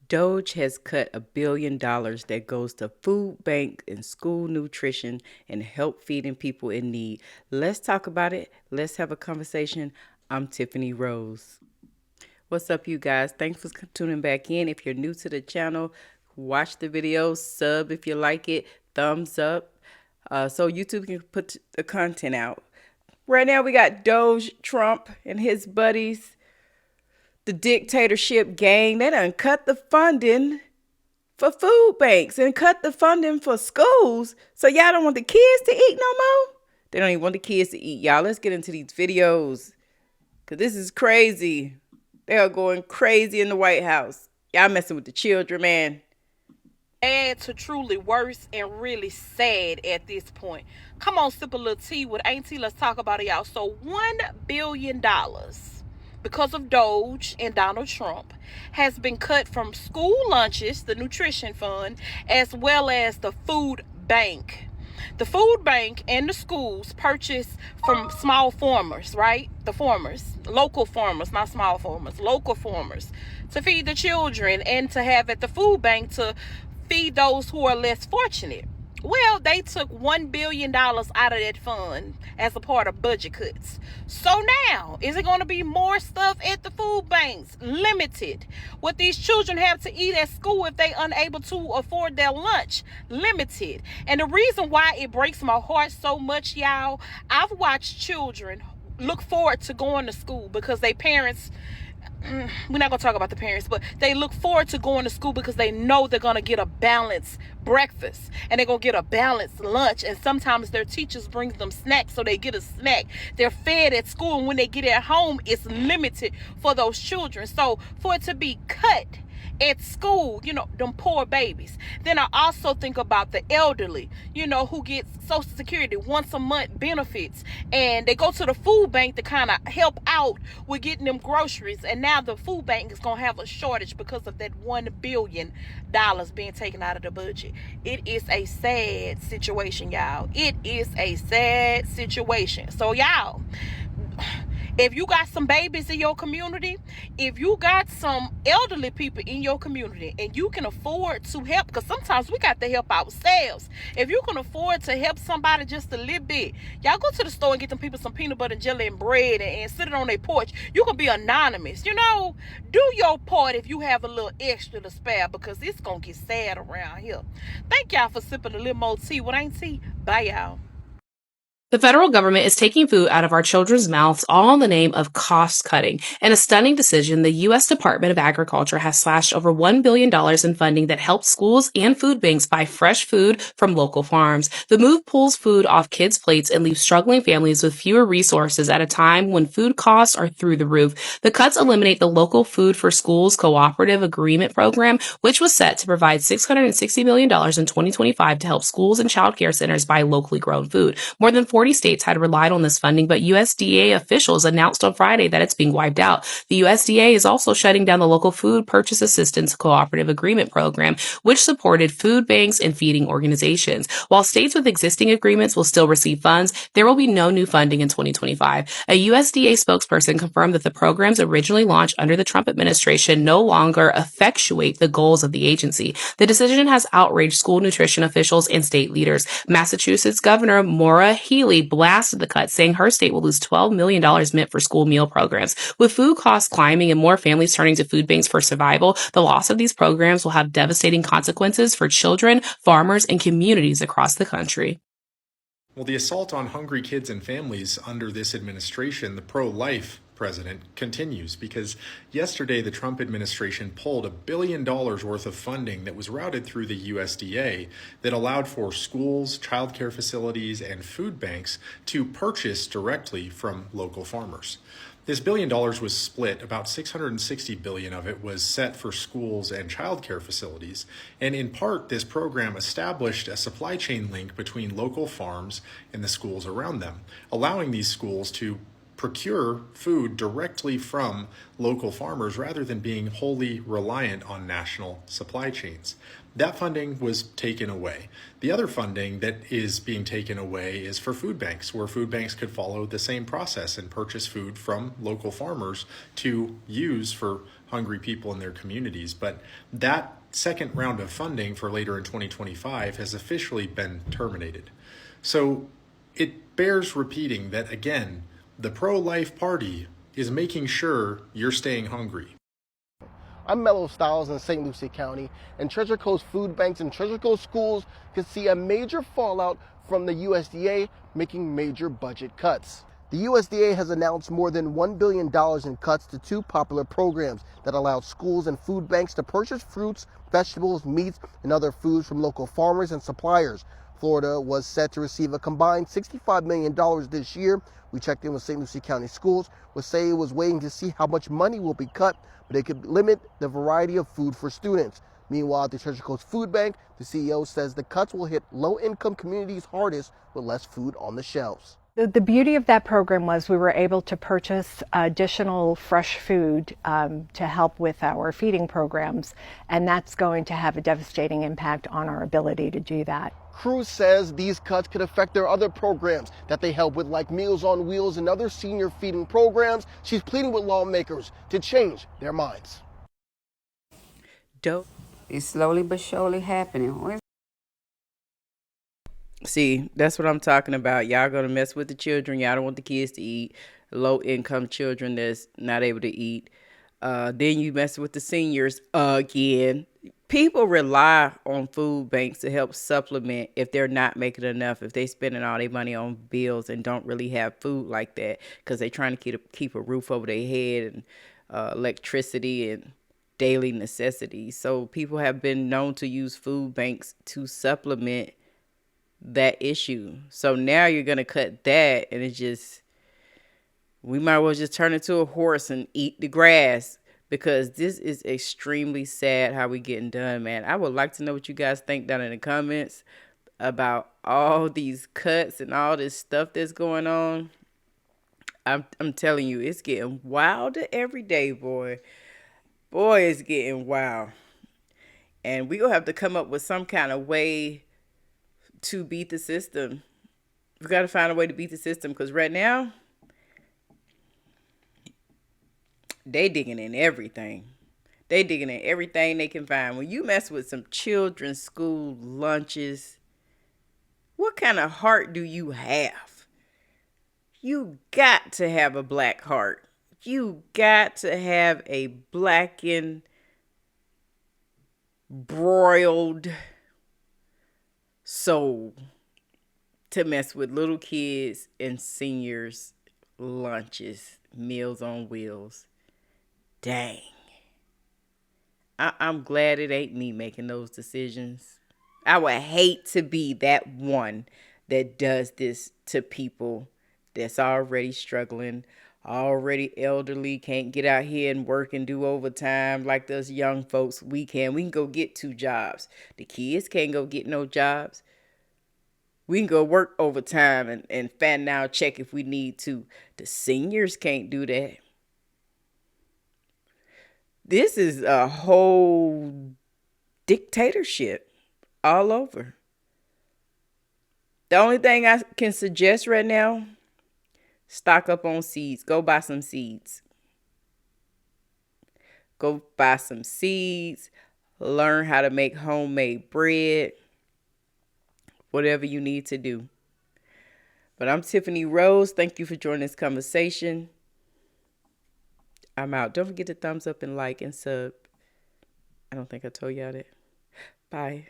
Doge has cut $1 billion that goes to food bank and school nutrition and help feeding people in need. Let's talk about it. Let's have a conversation. I'm Tiffany Rose. What's up, you guys? Thanks for tuning back in. If you're new to the channel, watch the video, sub if you like it, thumbs up, so YouTube can put the content out. Right now, we got Doge Trump and his buddies, the dictatorship gang. They done cut the funding for food banks and cut the funding for schools. So y'all don't want the kids to eat no more? They don't even want the kids to eat. Y'all, let's get into these videos, because this is crazy. They are going crazy in the White House. Y'all messing with the children, man. Add to truly worse and really sad at this point. Come on, sip a little tea with Auntie. Let's talk about it, y'all. So $1 billion, because of Doge and Donald Trump, has been cut from school lunches, the nutrition fund, as well as the food bank. The food bank and the schools purchase from small farmers, right? The farmers, local farmers, not small farmers, local farmers, to feed the children and to have at the food bank to feed those who are less fortunate. Well, they took $1 billion out of that fund as a part of budget cuts. So now, is it going to be more stuff at the food banks? Limited. What these children have to eat at school if they unable to afford their lunch? Limited. And the reason why it breaks my heart so much, y'all, I've watched children look forward to going to school because their parents, we're not going to talk about the parents, but they look forward to going to school because they know they're going to get a balanced breakfast and they're going to get a balanced lunch. And sometimes their teachers bring them snacks, so they get a snack. They're fed at school, and when they get at home, it's limited for those children. So for it to be cut at school, them poor babies. Then I also think about the elderly, who get Social Security once a month benefits, and they go to the food bank to kind of help out with getting them groceries. And now the food bank is going to have a shortage because of that $1 billion being taken out of the budget. It is a sad situation, y'all. It is a sad situation. So, y'all, if you got some babies in your community, if you got some elderly people in your community, and you can afford to help, because sometimes we got to help ourselves. If you can afford to help somebody just a little bit, y'all go to the store and get them people some peanut butter and jelly and bread, and sit it on their porch. You can be anonymous. Do your part if you have a little extra to spare, because it's going to get sad around here. Thank y'all for sipping a little more tea with Auntie. Bye, y'all. The federal government is taking food out of our children's mouths, all in the name of cost cutting. In a stunning decision, the U.S. Department of Agriculture has slashed over $1 billion in funding that helps schools and food banks buy fresh food from local farms. The move pulls food off kids' plates and leaves struggling families with fewer resources at a time when food costs are through the roof. The cuts eliminate the Local Food for Schools Cooperative Agreement Program, which was set to provide $660 million in 2025 to help schools and child care centers buy locally grown food. More than 40 states had relied on this funding, but USDA officials announced on Friday that it's being wiped out. The USDA is also shutting down the Local Food Purchase Assistance Cooperative Agreement Program, which supported food banks and feeding organizations. While states with existing agreements will still receive funds, there will be no new funding in 2025. A USDA spokesperson confirmed that the programs originally launched under the Trump administration no longer effectuate the goals of the agency. The decision has outraged school nutrition officials and state leaders. Massachusetts Governor Maura Healey blasted the cut, saying her state will lose $12 million meant for school meal programs. With food costs climbing and more families turning to food banks for survival, the loss of these programs will have devastating consequences for children, farmers, and communities across the country. Well, the assault on hungry kids and families under this administration, the pro-life president, continues, because yesterday the Trump administration pulled $1 billion worth of funding that was routed through the USDA that allowed for schools, childcare facilities, and food banks to purchase directly from local farmers. This $1 billion was split. About $660 billion of it was set for schools and childcare facilities. And in part, this program established a supply chain link between local farms and the schools around them, allowing these schools to procure food directly from local farmers rather than being wholly reliant on national supply chains. That funding was taken away. The other funding that is being taken away is for food banks, where food banks could follow the same process and purchase food from local farmers to use for hungry people in their communities. But that second round of funding for later in 2025 has officially been terminated. So it bears repeating that, again, the pro-life party is making sure you're staying hungry. I'm Mellow Styles in St. Lucie County, and Treasure Coast food banks and Treasure Coast schools could see a major fallout from the USDA making major budget cuts. The USDA has announced more than $1 billion in cuts to two popular programs that allow schools and food banks to purchase fruits, vegetables, meats, and other foods from local farmers and suppliers. Florida was set to receive a combined $65 million this year. We checked in with St. Lucie County Schools, which say it was waiting to see how much money will be cut, but it could limit the variety of food for students. Meanwhile, at the Treasure Coast Food Bank, the CEO says the cuts will hit low-income communities hardest with less food on the shelves. The beauty of that program was we were able to purchase additional fresh food to help with our feeding programs, and that's going to have a devastating impact on our ability to do that. Cruz says these cuts could affect their other programs that they help with, like Meals on Wheels and other senior feeding programs. She's pleading with lawmakers to change their minds. Dope. It's slowly but surely happening. See, that's what I'm talking about. Y'all gonna mess with the children. Y'all don't want the kids to eat. Low income children that's not able to eat. Then you mess with the seniors again. People rely on food banks to help supplement if they're not making enough, if they spending all their money on bills and don't really have food like that because they're trying to keep a roof over their head and electricity and daily necessities. So people have been known to use food banks to supplement that issue. So now you're going to cut that, and it's just, we might as well just turn into a horse and eat the grass, because this is extremely sad how we getting done, man. I would like to know what you guys think down in the comments about all these cuts and all this stuff that's going on. I'm telling you, it's getting wilder every day, boy. Boy, it's getting wild. And we gonna have to come up with some kind of way to beat the system. We got to find a way to beat the system, because right now they digging in everything. They digging in everything they can find. When you mess with some children's school lunches, what kind of heart do you have? You got to have a black heart. You got to have a blackened, broiled soul to mess with little kids and seniors' lunches, Meals on Wheels. Dang. I'm glad it ain't me making those decisions. I would hate to be that one that does this to people that's already struggling, already elderly, can't get out here and work and do overtime like those young folks. We can go get 2 jobs. The kids can't go get no jobs. We can go work overtime and fan our check if we need to. The seniors can't do that. This is a whole dictatorship all over. The only thing I can suggest right now, stock up on seeds. Go buy some seeds. Go buy some seeds. Learn how to make homemade bread. Whatever you need to do. But I'm Tiffany Rose. Thank you for joining this conversation. I'm out. Don't forget to thumbs up and like and sub. I don't think I told y'all that. Bye.